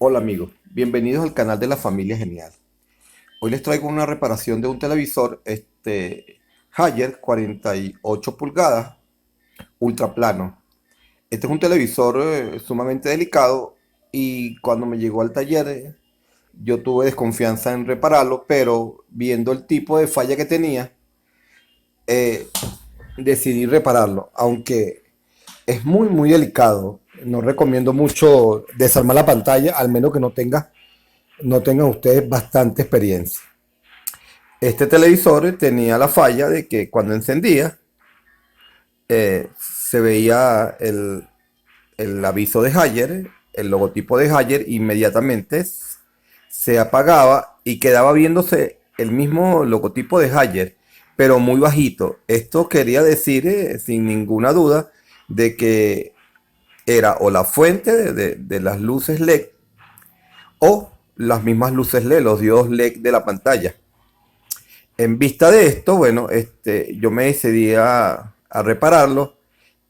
Hola amigos, bienvenidos al canal de la familia genial. Hoy les traigo una reparación de un televisor Haier 48 pulgadas ultra plano. Este es un televisor sumamente delicado y cuando me llegó al taller yo tuve desconfianza en repararlo, pero viendo el tipo de falla que tenía, eh, decidí repararlo, aunque es muy delicado. No recomiendo mucho desarmar la pantalla, al menos que no tengan ustedes bastante experiencia. Este televisor tenía la falla de que cuando encendía se veía el aviso de Haier, el logotipo de Haier, inmediatamente se apagaba y quedaba viéndose el mismo logotipo de Haier, pero muy bajito. Esto quería decir, sin ninguna duda, de que era o la fuente de las luces LED o las mismas luces LED, los diodos LED de la pantalla. En vista de esto, bueno, yo me decidí a repararlo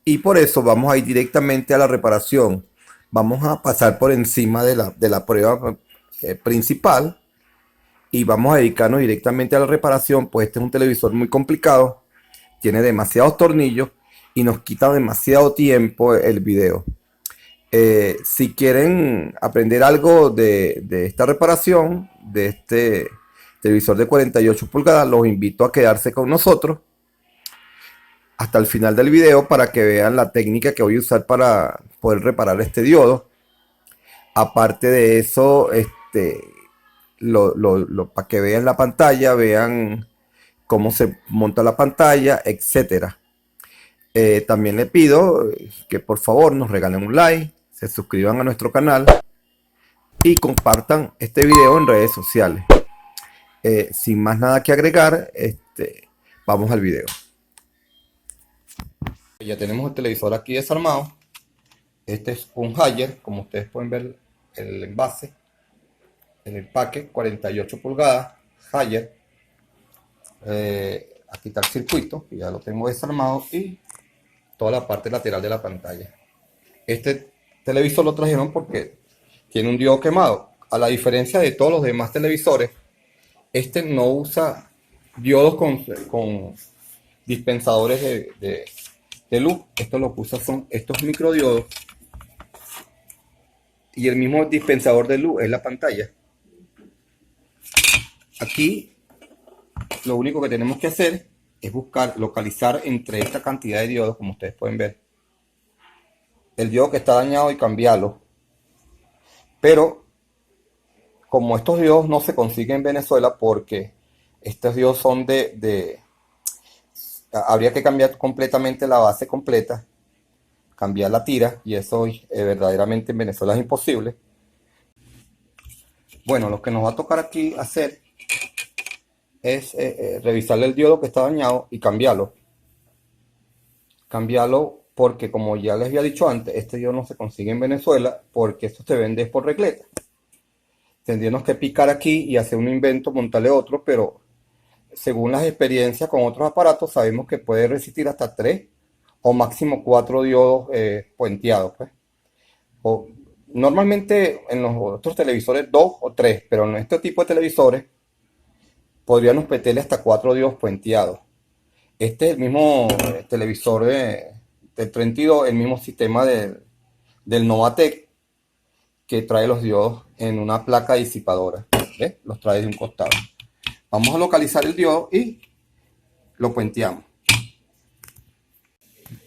y por eso vamos a ir directamente a la reparación. Vamos a pasar por encima de la prueba principal y vamos a dedicarnos directamente a la reparación, pues este es un televisor muy complicado, tiene demasiados tornillos y nos quita demasiado tiempo el video. Si quieren aprender algo de esta reparación, de este televisor de 48 pulgadas, los invito a quedarse con nosotros hasta el final del video para que vean la técnica que voy a usar para poder reparar este diodo. Aparte de eso, para que vean la pantalla, vean cómo se monta la pantalla, etcétera. También le pido que por favor nos regalen un like, se suscriban a nuestro canal y compartan este video en redes sociales. Sin más nada que agregar, vamos al video. Ya tenemos el televisor aquí desarmado. Este es un Haier, como ustedes pueden ver el envase, el empaque, 48 pulgadas, Haier. Aquí está el circuito, que ya lo tengo desarmado, y toda la parte lateral de la pantalla. Este televisor lo trajeron porque tiene un diodo quemado. A la diferencia de todos los demás televisores, este no usa diodos con dispensadores de luz. Esto lo que usa son estos microdiodos y el mismo dispensador de luz es la pantalla. Aquí lo único que tenemos que hacer es buscar, localizar entre esta cantidad de diodos, como ustedes pueden ver, el diodo que está dañado y cambiarlo. Pero como estos diodos no se consiguen en Venezuela porque estos diodos son habría que cambiar completamente la base completa, cambiar la tira, y eso verdaderamente en Venezuela es imposible. Bueno, lo que nos va a tocar aquí hacer es revisarle el diodo que está dañado y cambiarlo. Cambiarlo porque, como ya les había dicho antes, este diodo no se consigue en Venezuela porque esto se vende por regleta. Tendríamos que picar aquí y hacer un invento, montarle otro, pero según las experiencias con otros aparatos, sabemos que puede resistir hasta 3 o máximo 4 diodos puenteados, pues. O, normalmente en los otros televisores 2 o 3, pero en este tipo de televisores podríamos meterle hasta 4 diodos puenteados. Este es el mismo televisor del 32, el mismo sistema del Novatec, que trae los diodos en una placa disipadora. ¿Ves? Los trae de un costado. Vamos a localizar el diodo y lo puenteamos.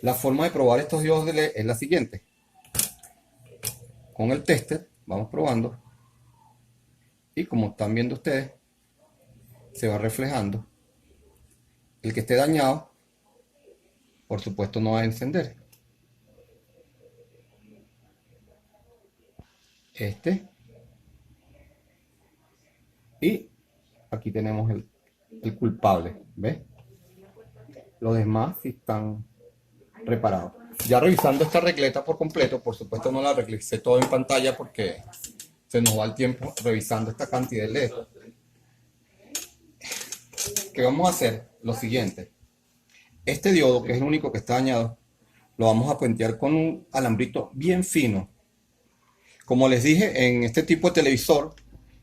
La forma de probar estos diodos de LED es la siguiente. Con el tester vamos probando y, como están viendo ustedes, se va reflejando. El que esté dañado, por supuesto, no va a encender. Y aquí tenemos el culpable. ¿Ves? Los demás sí están reparados. Ya revisando esta regleta por completo, por supuesto no la reglecé todo en pantalla porque se nos va el tiempo revisando esta cantidad de LED. ¿Qué vamos a hacer? Lo siguiente. Este diodo, que es el único que está dañado, lo vamos a puentear con un alambrito bien fino. Como les dije, en este tipo de televisor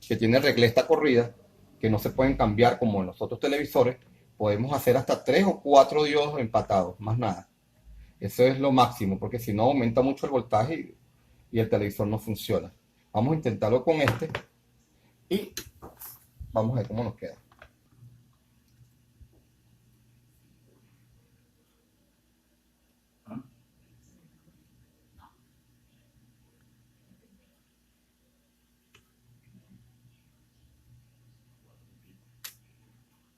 que tiene regleta corrida, que no se pueden cambiar como en los otros televisores, podemos hacer hasta 3 o 4 diodos empatados, más nada. Eso es lo máximo, porque si no aumenta mucho el voltaje y el televisor no funciona. Vamos a intentarlo con este y vamos a ver cómo nos queda.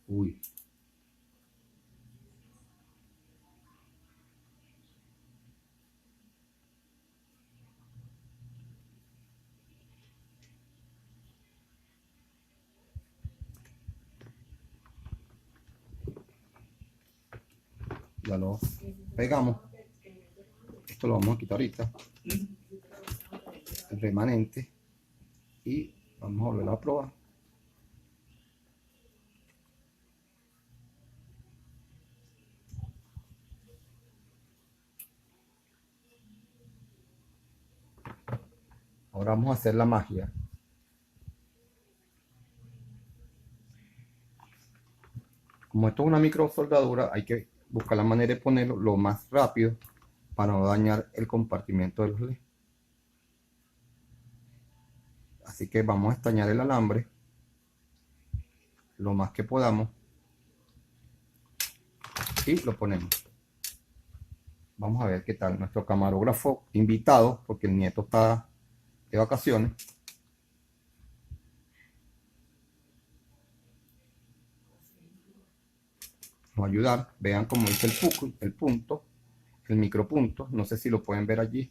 Uy. Ya lo pegamos. Esto lo vamos a quitar ahorita. El remanente. Y vamos a volver a probar. Ahora vamos a hacer la magia. Como esto es una micro soldadura, hay que buscar la manera de ponerlo lo más rápido para no dañar el compartimiento de los LEDs. Así que vamos a estañar el alambre lo más que podamos y lo ponemos. Vamos a ver qué tal nuestro camarógrafo invitado, porque el nieto está de vacaciones. Nos va a ayudar. Vean cómo dice el punto, el micropunto. No sé si lo pueden ver allí.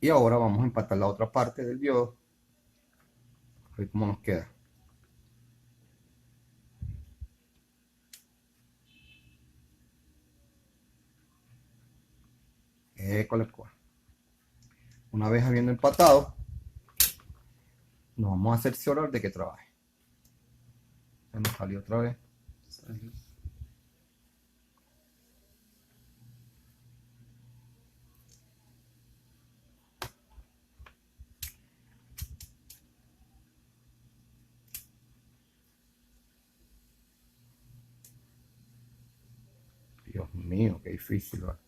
Y ahora vamos a empatar la otra parte del diodo. A ver cómo nos queda. Una vez habiendo empatado, nos vamos a cerciorar de que trabaje. Se nos salió otra vez. Dios mío, qué difícil, ¿verdad?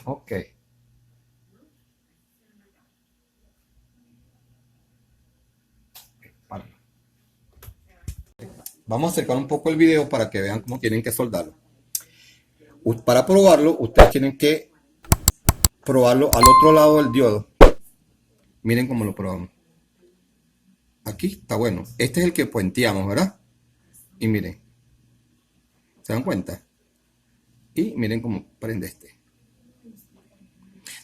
Ok. Vamos a acercar un poco el video para que vean cómo tienen que soldarlo. Para probarlo, ustedes tienen que probarlo al otro lado del diodo. Miren cómo lo probamos. Aquí está bueno. Este es el que puenteamos, ¿verdad? Y miren. ¿Se dan cuenta? Y miren cómo prende este.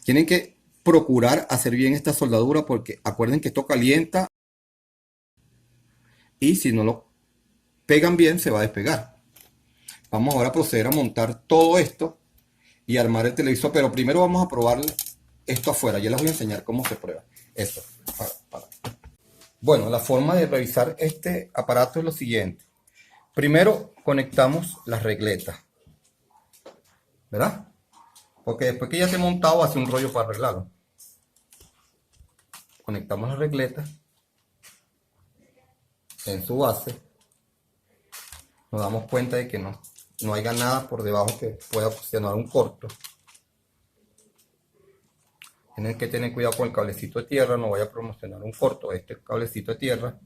Tienen que procurar hacer bien esta soldadura porque acuerden que esto calienta y si no lo pegan bien se va a despegar. Vamos ahora a proceder a montar todo esto y armar el televisor, pero primero vamos a probar esto afuera. Ya les voy a enseñar cómo se prueba esto. Bueno, la forma de revisar este aparato es lo siguiente. Primero conectamos las regletas, ¿verdad? Porque después que ya se ha montado hace un rollo para arreglarlo. Conectamos las regletas en su base. Nos damos cuenta de que no haya nada por debajo que pueda ocasionar un corto. Tienen que tener cuidado con el cablecito de tierra, no vaya a promocionar un corto este cablecito de tierra.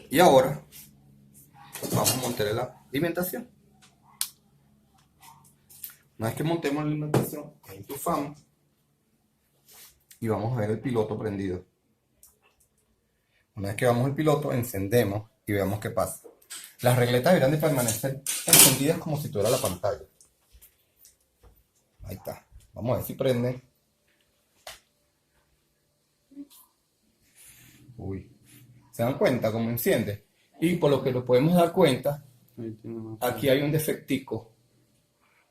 Y ahora vamos a montar la alimentación. Una vez que montemos la alimentación, enchufamos y vamos a ver el piloto prendido. Una vez que vamos al piloto, encendemos y veamos qué pasa. Las regletas deberán de permanecer encendidas como si tuviera la pantalla. Ahí está. Vamos a ver si prende. Uy. ¿Se dan cuenta cómo enciende? Y por lo que nos podemos dar cuenta, aquí hay un defectico.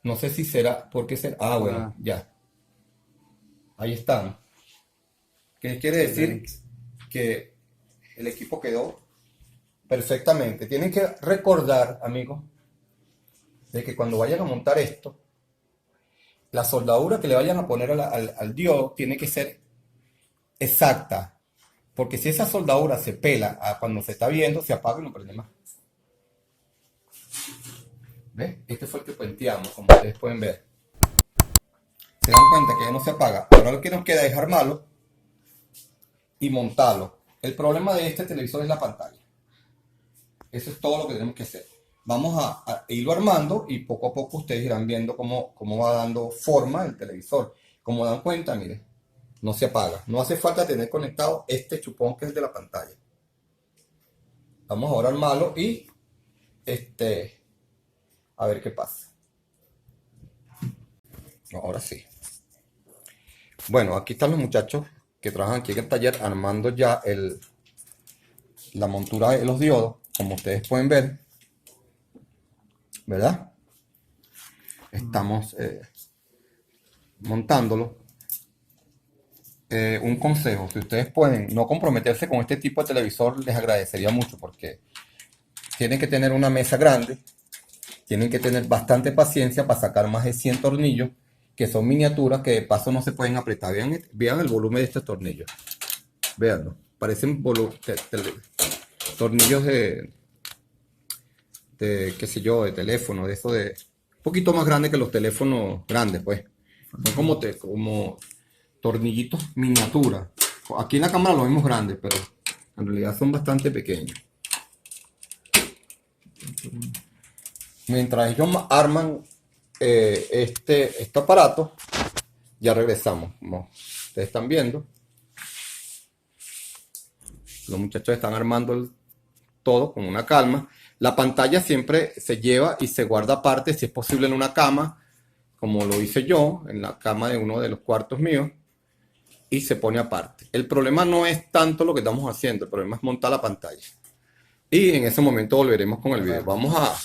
No sé si será, ¿por qué será? Ah, bueno, ya. Ahí están. ¿Qué quiere decir? Que el equipo quedó perfectamente. Tienen que recordar, amigos, de que cuando vayan a montar esto, la soldadura que le vayan a poner al diodo tiene que ser exacta. Porque si esa soldadura se pela cuando se está viendo, se apaga y no prende más. ¿Ves? Este fue el que puenteamos, como ustedes pueden ver. Se dan cuenta que ya no se apaga. Ahora lo que nos queda es armarlo y montarlo. El problema de este televisor es la pantalla. Eso es todo lo que tenemos que hacer. Vamos a irlo armando y poco a poco ustedes irán viendo cómo va dando forma el televisor. Como dan cuenta, miren, no se apaga. No hace falta tener conectado este chupón que es de la pantalla. Vamos ahora a armarlo y a ver qué pasa. Ahora sí. Bueno, aquí están los muchachos que trabajan aquí en el taller armando ya la montura de los diodos, como ustedes pueden ver, ¿verdad? Estamos montándolo. Un consejo, si ustedes pueden no comprometerse con este tipo de televisor, les agradecería mucho porque tienen que tener una mesa grande, tienen que tener bastante paciencia para sacar más de 100 tornillos, que son miniaturas que de paso no se pueden apretar. Vean el volumen de estos tornillos. Veanlo, parecen tornillos de qué sé yo, de teléfono, de eso de un poquito más grande que los teléfonos grandes, pues. Son como tornillitos miniatura. Aquí en la cámara los vemos grandes, pero en realidad son bastante pequeños. Mientras ellos arman este aparato, ya regresamos. Como ustedes están viendo, los muchachos están armando todo con una calma. La pantalla siempre se lleva y se guarda aparte, si es posible en una cama, como lo hice yo, en la cama de uno de los cuartos míos, y se pone aparte. El problema no es tanto lo que estamos haciendo, el problema es montar la pantalla. Y en ese momento volveremos con el video. Vamos a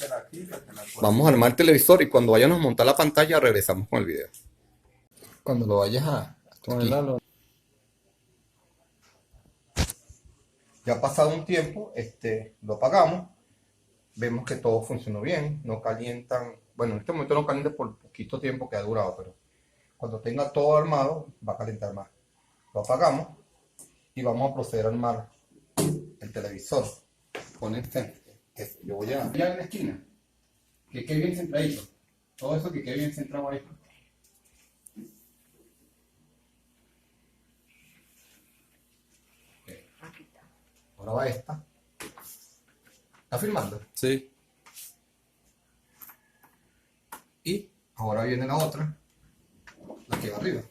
armar el televisor y cuando vayamos a montar la pantalla regresamos con el video. Cuando lo vayas aquí. Ya ha pasado un tiempo, lo apagamos. Vemos que todo funcionó bien, no calientan. Bueno, en este momento no calienta por poquito tiempo que ha durado, pero cuando tenga todo armado va a calentar más. Lo apagamos y vamos a proceder a armar el televisor con yo voy a ya en la esquina, que quede bien centradito, todo eso que quede bien centrado ahí. Okay. Ahora va esta. ¿Está filmando? Sí. Y ahora viene la otra, la que va arriba.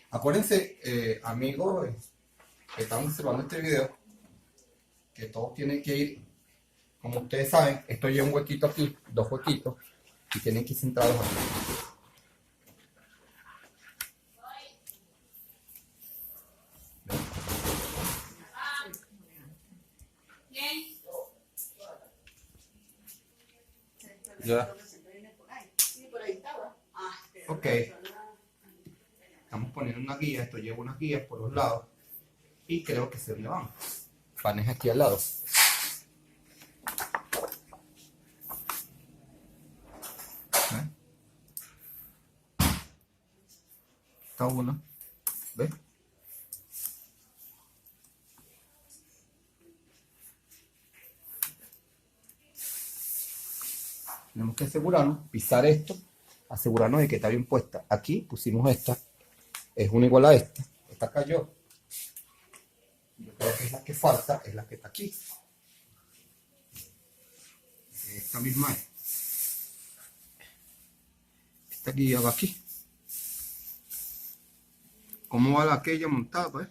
Acuérdense, amigos que están observando este video, que todos tienen que ir, como ustedes saben, esto lleva un huequito aquí, dos huequitos, y tienen que ir centrados aquí. Ya. Ok. Estamos poniendo una guía, esto lleva unas guías por los lados, y creo que se le van. Panes aquí al lado. Está uno, ¿ves? Tenemos que asegurarnos, pisar esto, asegurarnos de que está bien puesta. Aquí pusimos esta, es una igual a esta cayó. Yo creo que es la que falta, es la que está aquí. Esta misma es. Esta guía va aquí. ¿Cómo va la aquella montada, pues?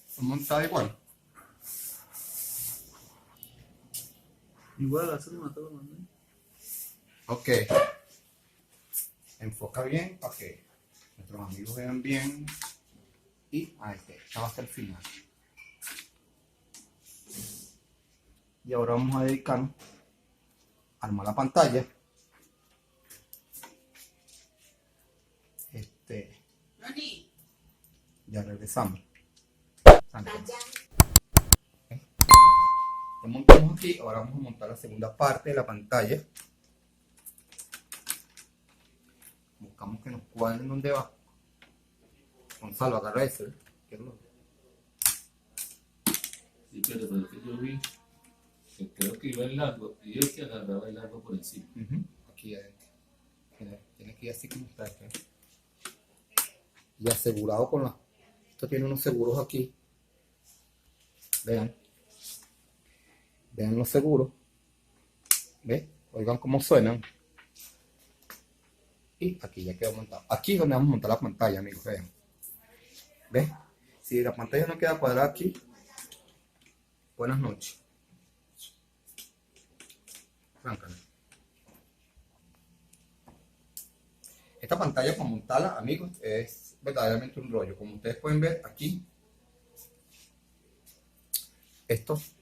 Está montada igual. Igual, así me todo, ¿no? Ok. Enfoca bien para que nuestros amigos vean bien. Y ahí está, esta va hasta el final. Y ahora vamos a dedicarnos a armar la pantalla. Ya regresamos. Ya montamos aquí, ahora vamos a montar la segunda parte de la pantalla. Buscamos que nos cuadren dónde va. Gonzalo, agarra ese. Sí, pero es que yo vi que creo que iba el largo y el que agarraba el largo por encima. Aquí adentro. Tiene que ir así como está. ¿Eh? Y asegurado con la... Esto tiene unos seguros aquí. Vean. Vean los seguros. ¿Ven? Oigan cómo suenan. Y aquí ya quedó montado. Aquí es donde vamos a montar la pantalla, amigos. Vean. ¿Ven? Si la pantalla no queda cuadrada aquí, buenas noches. Arráncala. Esta pantalla para montarla, amigos, es verdaderamente un rollo. Como ustedes pueden ver aquí, estos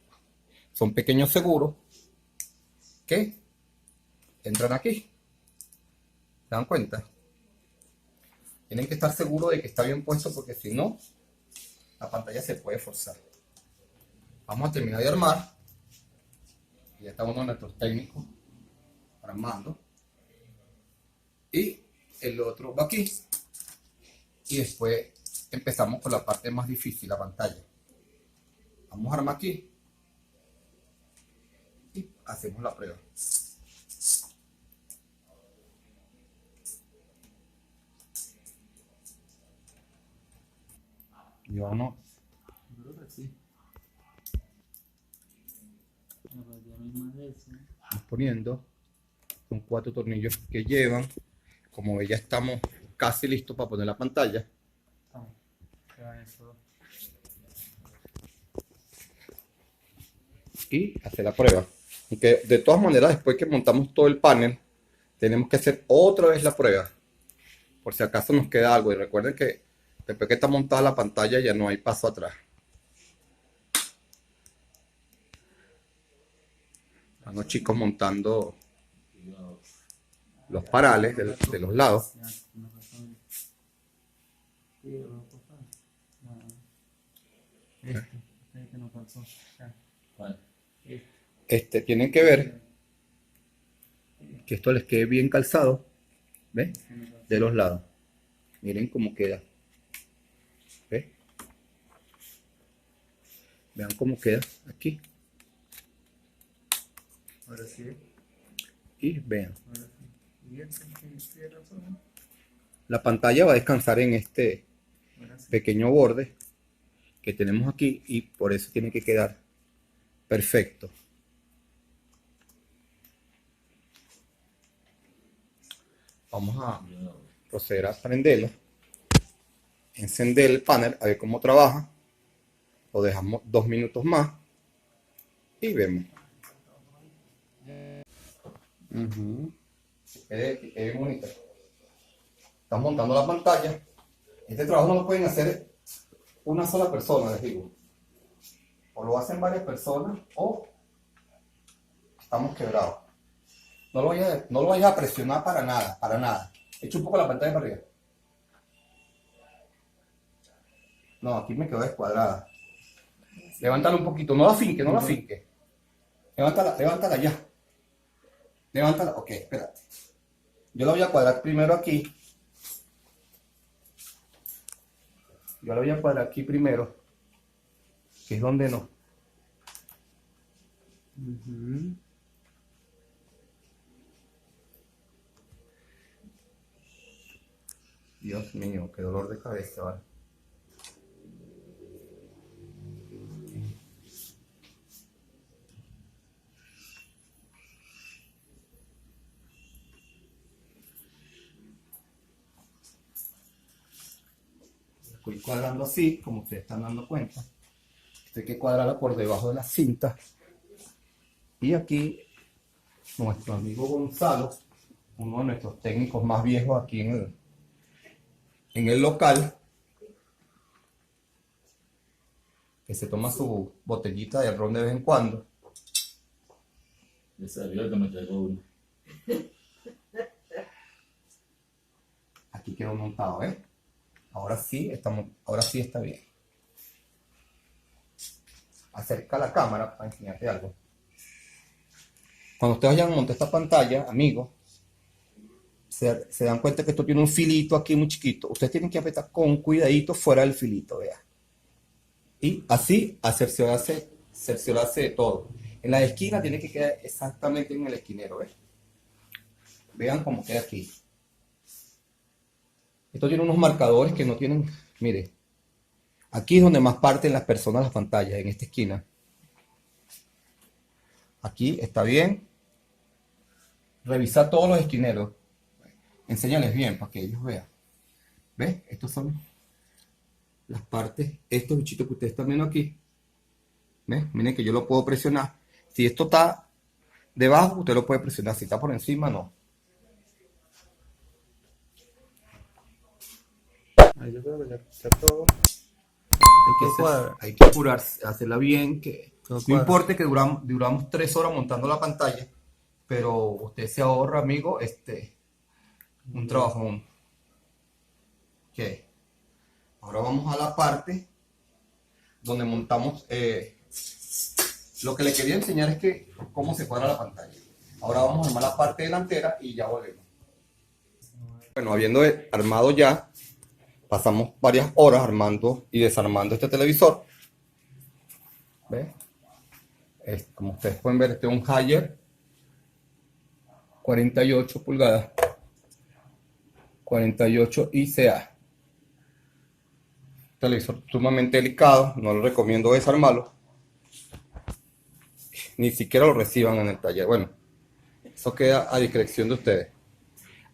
son pequeños seguros que entran aquí. ¿Se dan cuenta? Tienen que estar seguros de que está bien puesto porque si no, la pantalla se puede forzar. Vamos a terminar de armar. Ya está uno de nuestros técnicos armando. Y el otro va aquí. Y después empezamos con la parte más difícil, la pantalla. Vamos a armar aquí. Y hacemos la prueba. Yo no. Creo que sí. Vamos poniendo. Son 4 tornillos que llevan. Como ya estamos casi listos para poner la pantalla. Y hacer la prueba. Aunque de todas maneras, después que montamos todo el panel, tenemos que hacer otra vez la prueba. Por si acaso nos queda algo. Y recuerden que después que está montada la pantalla ya no hay paso atrás. Están los chicos montando los parales de los lados. Tienen que ver que esto les quede bien calzado, ¿ves? De los lados. Miren cómo queda. ¿Ves? Vean cómo queda aquí. Ahora sí. Y vean. Ahora sí. Y la pantalla va a descansar en este pequeño borde que tenemos aquí y por eso tiene que quedar perfecto. Vamos a proceder a prenderlo, encender el panel, a ver cómo trabaja. Lo dejamos 2 minutos más y vemos. Es bonito. Estamos montando la pantalla. Este trabajo no lo pueden hacer una sola persona, les digo. O lo hacen varias personas o estamos quebrados. No lo vayas a presionar para nada, para nada. Echa un poco la pantalla para arriba. No, aquí me quedó descuadrada. Levántala un poquito, no la finque, no la finque. Levántala ya. Levántala, ok, espérate. Yo la voy a cuadrar primero aquí. Yo la voy a cuadrar aquí primero, que es donde no. Dios mío, qué dolor de cabeza, ¿vale? Estoy cuadrando así, como ustedes están dando cuenta. Esto hay que cuadrarla por debajo de la cinta. Y aquí, nuestro amigo Gonzalo, uno de nuestros técnicos más viejos aquí en el local, que se toma su botellita de ron de vez en cuando. Ya sabía que me traigo uno. Aquí quedó montado, ¿eh? Ahora sí está bien. acerca la cámara para enseñarte algo. Cuando ustedes vayan a montar esta pantalla, amigos, se dan cuenta que esto tiene un filito aquí muy chiquito. Ustedes tienen que apretar con cuidadito fuera del filito, vea. Y así cerciorarse de todo. En la esquina tiene que quedar exactamente en el esquinero, ¿ves? Vean cómo queda aquí. Esto tiene unos marcadores que no tienen, mire, aquí es donde más parten las personas las pantallas, en esta esquina. Aquí está bien. Revisa todos los esquineros. Enséñales bien para que ellos vean. ¿Ves? Estos son las partes, estos bichitos que ustedes están viendo aquí. ¿Ves? Miren que yo lo puedo presionar. Si esto está debajo, usted lo puede presionar. Si está por encima, no. Ahí yo creo que ya está todo. Hay que apurarse, hacerla bien, que Todo no cuadra. importa que duramos 3 horas montando la pantalla, pero usted se ahorra, amigo, un trabajón. Ok. Ahora vamos a la parte donde montamos. Lo que le quería enseñar es que cómo se cuadra la pantalla. Ahora vamos a armar la parte delantera y ya volvemos. Bueno, habiendo armado ya, pasamos varias horas armando y desarmando este televisor. ¿Ves? Como ustedes pueden ver, este es un Haier 48 pulgadas. 48 ICA. Televisor sumamente delicado, no lo recomiendo desarmarlo. Ni siquiera lo reciban en el taller. Bueno, eso queda a discreción de ustedes.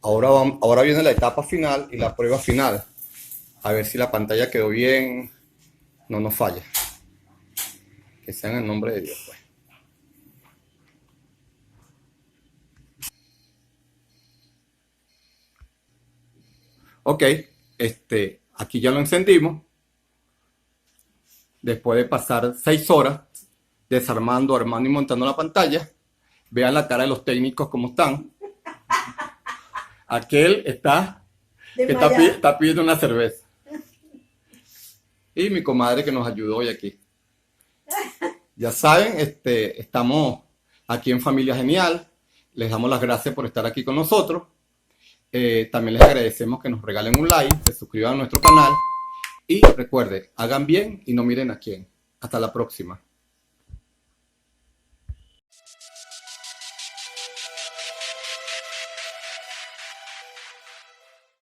Ahora viene la etapa final y la prueba final. A ver si la pantalla quedó bien, no nos falla. Que sea en el nombre de Dios, pues. Ok, aquí ya lo encendimos. Después de pasar 6 horas desarmando, armando y montando la pantalla, vean la cara de los técnicos cómo están. Aquel está pidiendo una cerveza. Y mi comadre que nos ayudó hoy aquí. Ya saben, estamos aquí en Familia Genial. Les damos las gracias por estar aquí con nosotros. También les agradecemos que nos regalen un like, se suscriban a nuestro canal. Y recuerden, hagan bien y no miren a quién. Hasta la próxima.